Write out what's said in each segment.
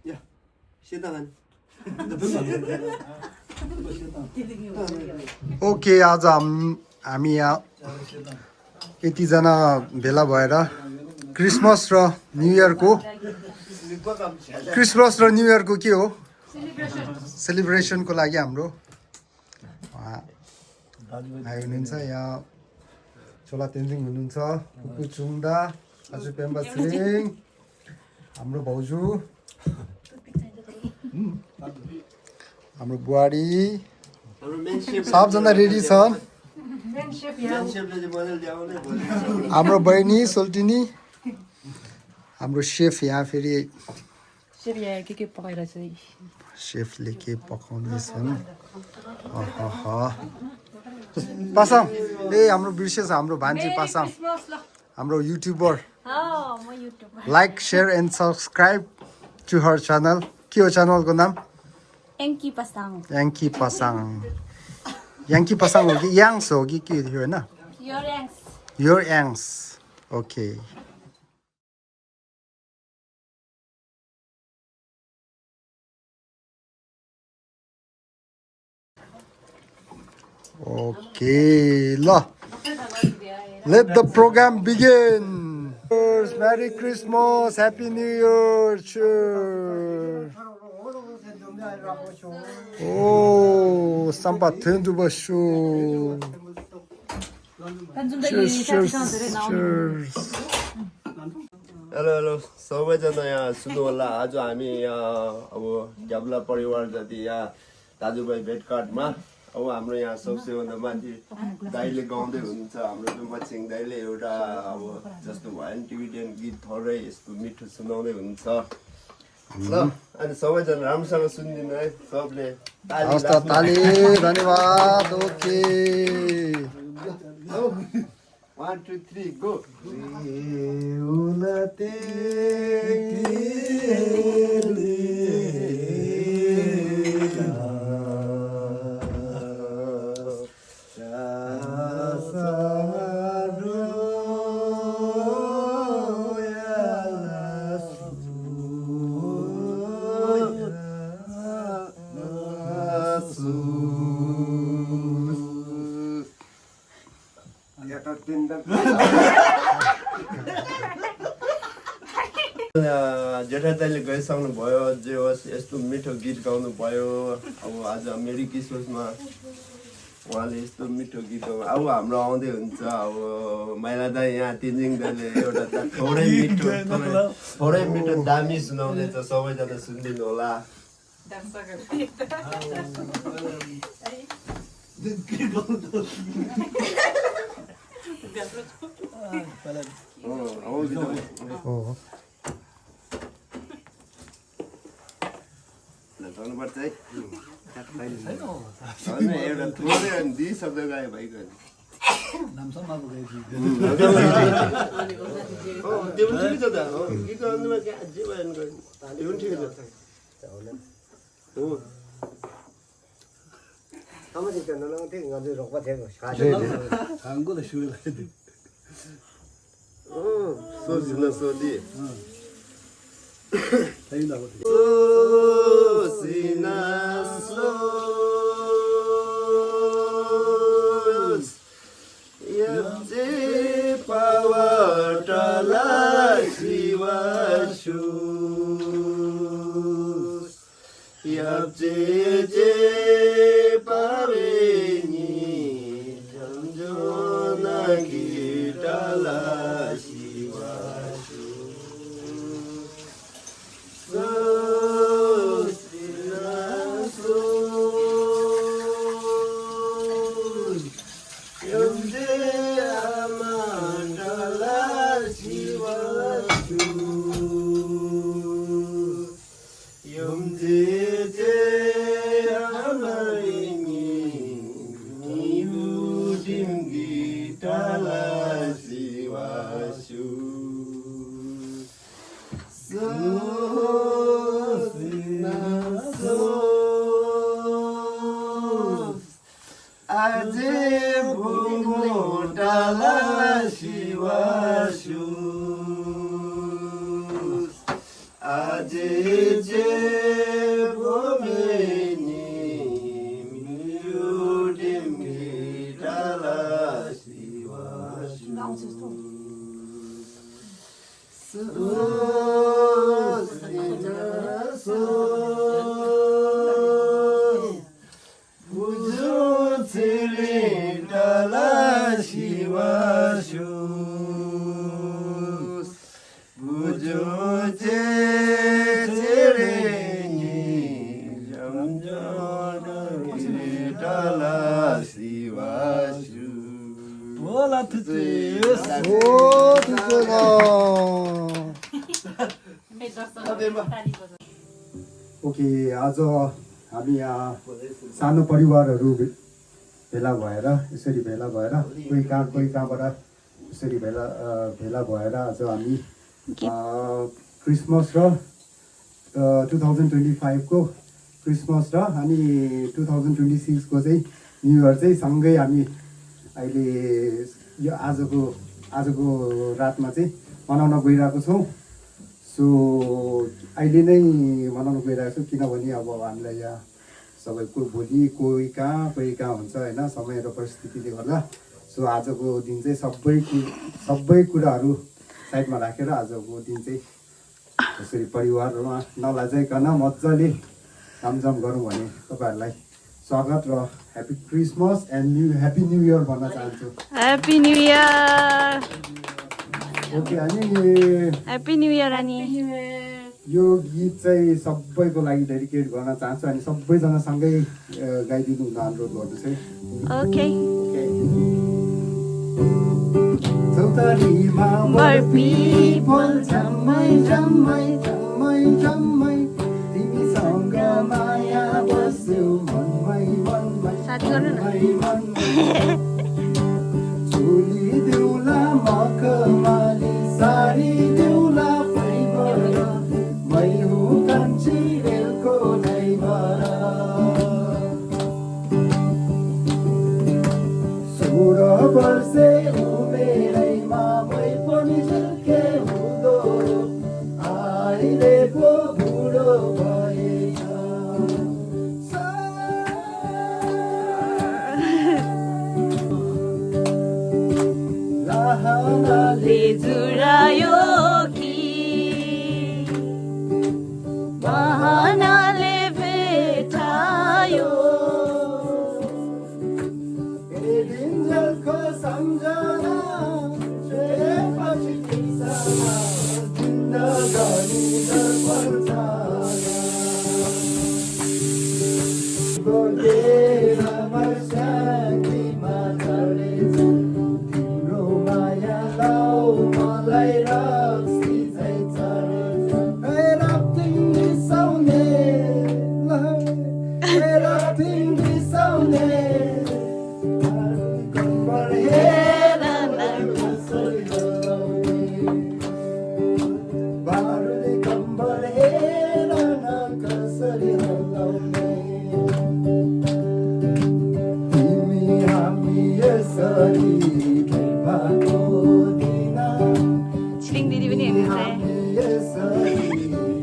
야, 시다간. Okay आज हामी यहाँ यतिजना भेला भएर क्रिसमस र न्यु इयरको के हो सेलिब्रेसनको लागि हाम्रो भाइ हुनुहुन्छ यहाँ छोला तेन्जिङ हुनुहुन्छ कुकु चुङदा हजुर पेम्बा छिरिङ हाम्रो भाउजू हाम्रो बुहारी सबजना रेडी छन् हाम्रो बहिनी सोल्टिनी हाम्रो शेफ यहाँ फेरि शेफले के पकाउँदैछन् पासाङ ए हाम्रो विशेष हाम्रो भान्जी पासाङ हाम्रो YouTuber like share and subscribe to her channel के हो च्यानलको नाम Enki Pasang. याङ्की पासाङ हो कि याङ्स हो कि के थियो होइन Your yanks. Your yanks okay okay ल let the program begin merry Christmas happy new year 오 쌈바 텐두버쇼 hello सबैजना यहाँ सुन्नु होला आज हामी यहाँ अब ग्याब्ला परिवार जति यहाँ दाजुभाइ भेटघाटमा अब हाम्रो यहाँ सबसे भन्दा माथि दाइले गाउँदै हुनुहुन्छ हाम्रो डुम्बा छिङ दाइले एउटा अब जस्तो भयो नि टिबिटियन गीत थोरै यस्तो मिठो सुनाउँदै हुनुहुन्छ ल अनि सबैजना राम्रोसँग सुनिदिनु है सबले ताली धन्यवाद ओके 1 2 3 गो जेठा दाइले गइसक्नु भयो जे होस् यस्तो मिठो गीत गाउनु भयो अब आज मेरी क्रिसमसमा उहाँले यस्तो मिठो गीत गाउनु अब हाम्रो आउँदै हुन्छ अब माइला दाइ यहाँ तेन्जिङ दाइले एउटा थोरै मिठो दामी सुनाउँदैछ सबैजना सुनिदिनु होला गर्नुपर्छ है एउटा थोरै अनि 2 शब्द गायो भाइको त्यो पनि ठिकै छ त गीत गाउनुमा जे भयो नि त्यो पनि ठिकै छ सोधी जे बोमेनी मिउडिम गिटाला शिवासु बुझो तेरे डाला शिवासु बुझो तेरे डाला शिवासु बोला तुझे ओके आज हामी यहाँ सानो परिवारहरू भेला भएर यसरी भेला भएर कोही कहाँबाट यसरी भेला भएर आज हामी क्रिसमस र 2025 को क्रिसमस र अनि 2026 को चाहिँ न्यु इयर चाहिँ सँगै हामी अहिले यो आजको रातमा चाहिँ मनाउन गइरहेको छौँ। सो अहिले नै मनाउन गइरहेको छौँ किनभने अब हामीलाई यहाँ सबैको भोलि कोही कहाँ हुन्छ होइन, समय र परिस्थितिले गर्दा। सो आजको दिन चाहिँ सबै कुराहरू साइडमा राखेर आजको दिन चाहिँ यसरी परिवारमा नलजाइकन मजाले कामजाम गरौँ भने तपाईँहरूलाई स्वागत र happy Christmas and happy new year भन्न चाहन्छु। Happy new year. ओके अनि ह्याप्पी न्यु इयर अनि यो गीत चाहिँ सबैको लागि डेडिकेट गर्न चाहन्छु अनि सबैजना सँगै गाइदिनु हुन अनुरोध गर्दछु। ओके। चौतारीमा बर्फी झम्मै झम्मै झम्मै झम्मै तिमीसँग माया बस्यो मनमै चोली देउला मखमली साडी देउला फाइबर मै हुँ कान्छी रेलको ड्राइभर 16 वर्षे उमेरैमा मै पनि झुल्के हुँदो अहिले पो बुढो भएछ ले जुरायो कि बहानाले भेटायो दिनजलको सम्झना छेपछि किसाना जिन्दगानी बोलेर मर्स्याङीमा झरेछ तिम्रो माया लाउ मलाई रक्सी झै चढेछ राप्ती रिसाउने राप्ती रिसाउने कम्बर हेर कसरी हल्लाउने बारुले कम्बर हेर कसरी हल्लाउने तिमी हामी यसरी भेट भएको दिन छिरिङ दिदी पनि हेर्नुहुन्छ हामी यसरी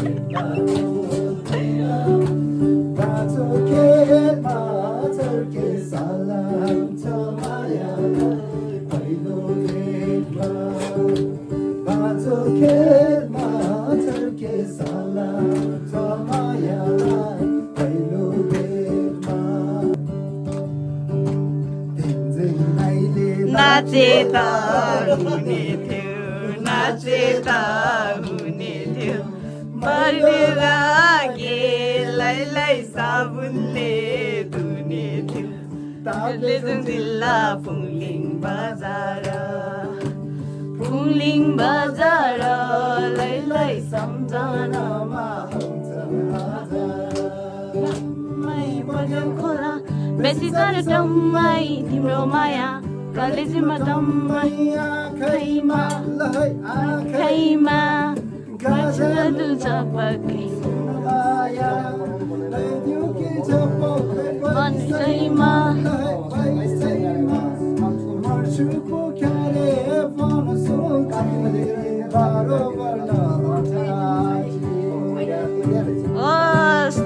भेट भएको दिन बाँचो खेलमा झर्के साला हुन्छ मायालाई पहिलो भेटमा बाँचो खेलमा झर्के साला हुन्छ मायालाई पहिलो भेटमा नाचे त हुने थियो नाचे त हुने थियो मरेर गेलाई साबुनले धुने थियो ताले जिल्ला फुलिङ बजार लैलाई सम्झनामा खोला बेसी तर डम्मै तिम्रो माया कलेजमा डम्मै आँखैमा गजल चपकै मनसैमा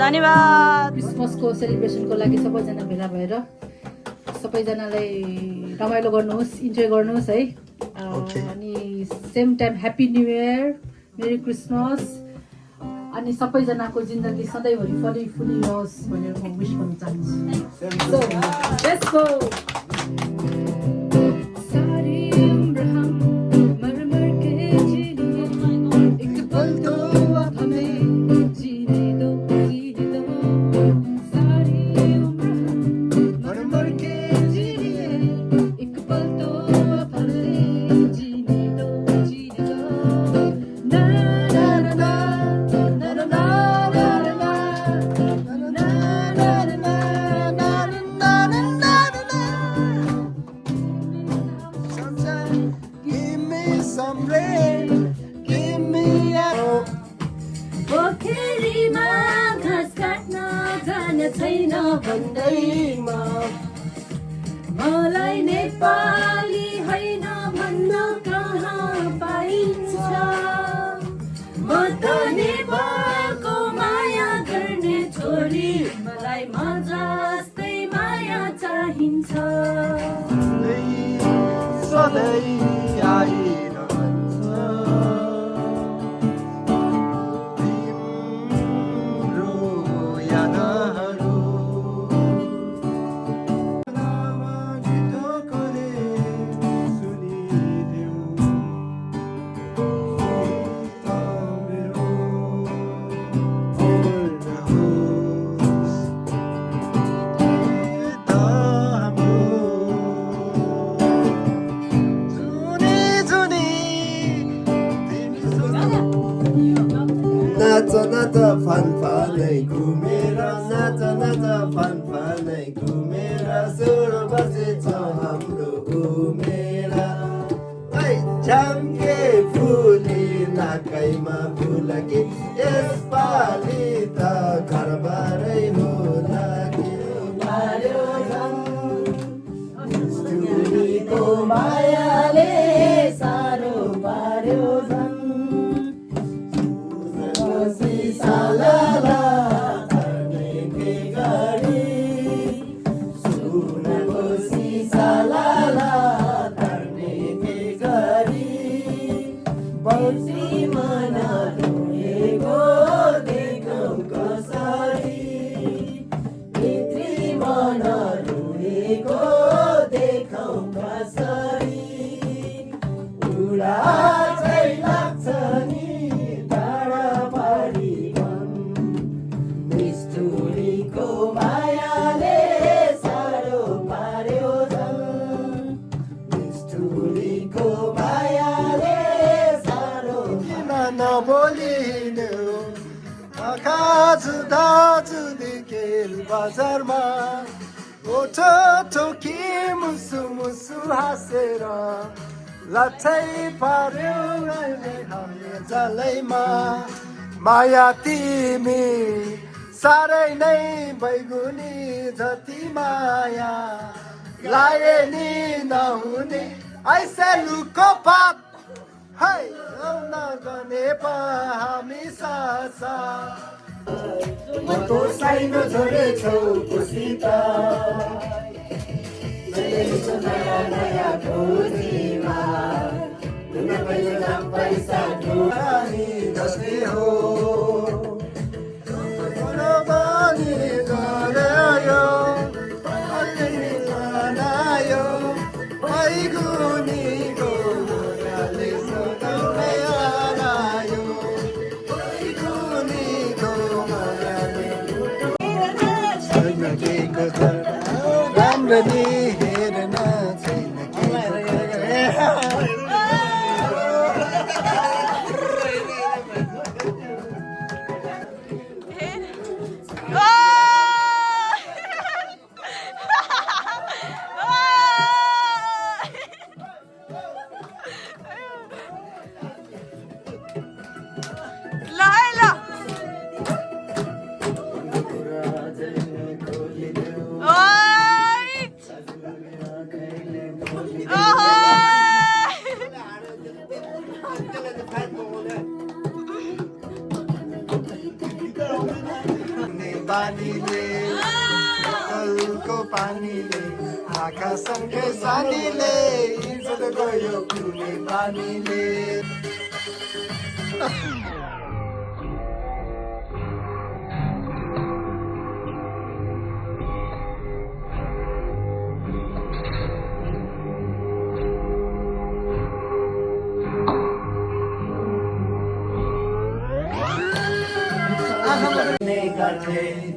धन्यवाद। क्रिसमसको सेलिब्रेसनको लागि सबैजना भेला भएर सबैजनालाई रमाइलो गर्नुहोस्, इन्जोय गर्नुहोस् है। अनि same time happy new year, merry Christmas. अनि सबैजनाको जिन्दगी सधैँभरि फलिरहोस् भनेर म विश गर्न चाहन्छु। So, let's go. Give me some rain, give me a पोखरीमा घाँस काट्न जान छैन भन्दैमा मलाई नेपाली होइन भन्न कहाँ पाइन्छ। म त नेपालको माया गर्ने छोरी, मलाई म जस्तै माया चाहिन्छ। सधैँ आइरहन्छ तिम्रो यादहरू। गीतकोले सुनिदेऊ मेरो नहोस् त हाम्रो नाच नाच फानफानै घुमेर, नाच नाच फानफानै घुमेर, 16 बजेछ हाम्रो उमेर। झ्याम्के फुली नाकैमा फुलकी, यसपालि त घरबारै होला कि। चुरीको मायाले साह्रो पार्यो झन्। सालाला गर्ने के गरी, सुनको सिसालाला गर्ने के गरी, बर्सी मन रोएको देखौँ कसरी, भित्री मन रोएको देखौँ कसरी। उडा चाहिँ लाग्छ नि निष्ठुरीको मायाले साह्रो पार्यो झन्, निष्ठुरीको मायाले साह्रो। किन नबोलिनु आँखा जुदा जुदिकेल बजारमा, ओठो ठोकी मुसु मुसु हाँसेर लाछै पार्यो अहिले हामी जलैमा। माया तिमी साह्रै नै बैगुनी, जति माया लाए नि नहुने ऐसे लुको पाप है नगर्ने पा हामी सासा। मको साइनो छोडेछौ खुसित, नयाँ नयाँ खोजीमा पैसा जसले हो बानी गरायो, अलि लायो बैगुनीको मायाले सधैँ हरायो, बैगुनीको मायाले छैन केको छ राम्ररी हेर्न, छैन बानीले बोतलको पानीले आँखासँगै सानीले इज्जत गयो पिउने बानीले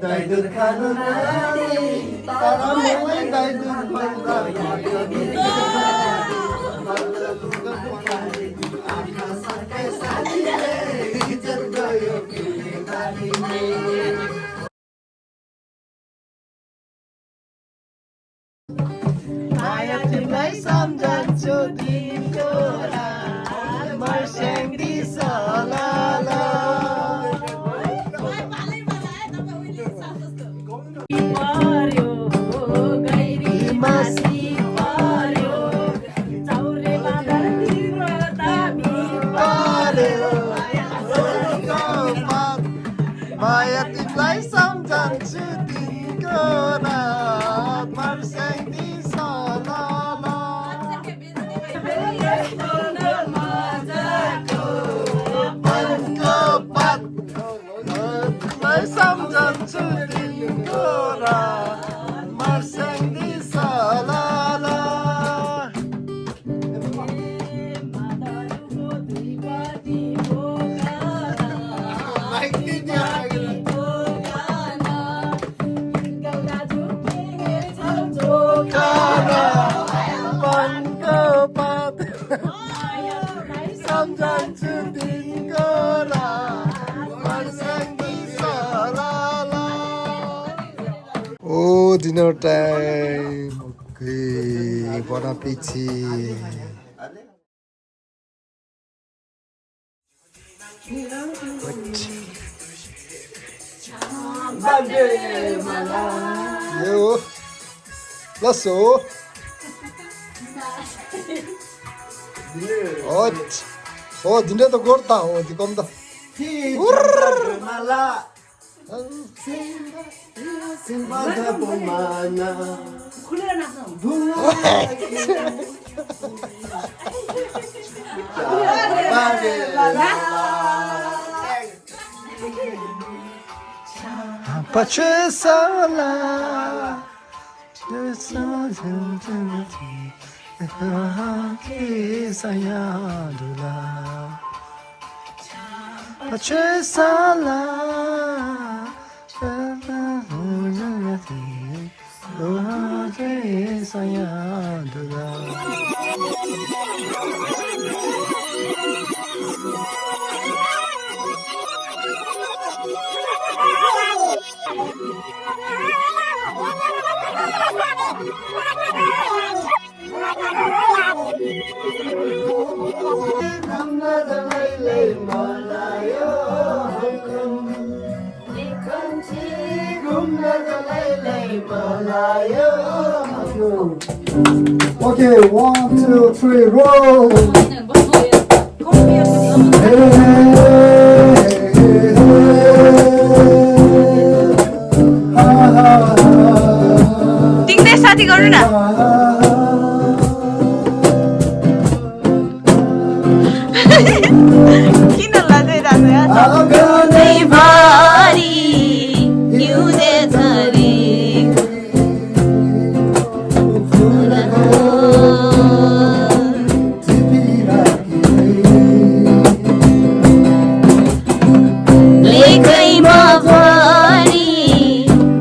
दाइ दुध खानु नानी तर मलाई दाइ दुध भन्दा आँखासँगै सानीले इज्जत गयो पिउने बानीले माया तिमीलाई सम्झन्छु दिनको रात मर्स्याङ्दी सलाला माया तिमीलाई सम्झन्छु दिनको रात मर्स्याङ्दी सलाला वनको पात तिमीलाई सम्झन्छु दिनको रात मर्स्याङ्दी सलाला सम्झन्छु दिनको ओ dinner time okay bon appétit yo lasso oh dinner to gorta oh di kom da mala simba da pomana खुलेर नाच्नु Pachesala sayadula Pachesala sayadula Okay, 1, 2, 3, roll. टिक्दै साथी गर्नु न किन लाँदै भारी हिउँदे झरी लेखैमा भरी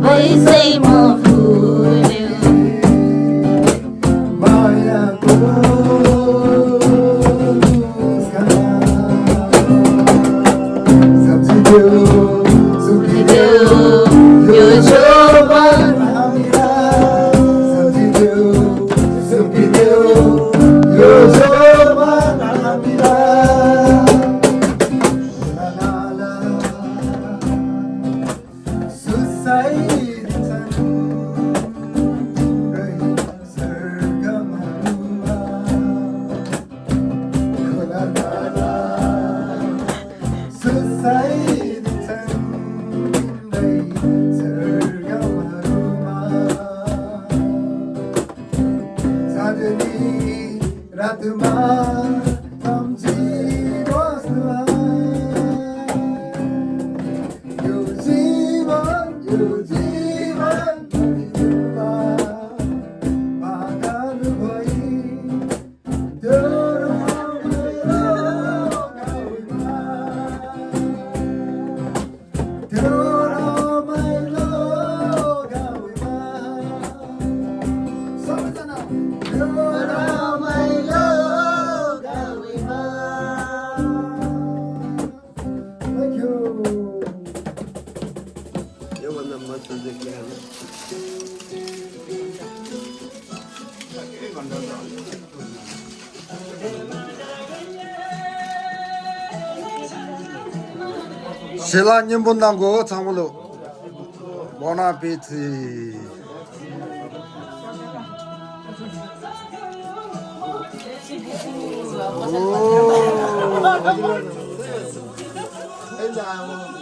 वैसैमा फुल्यो you योभन्दा मसल चाहिँ के खानु Sila nyembundango chamulu. Bon appétit. Hello.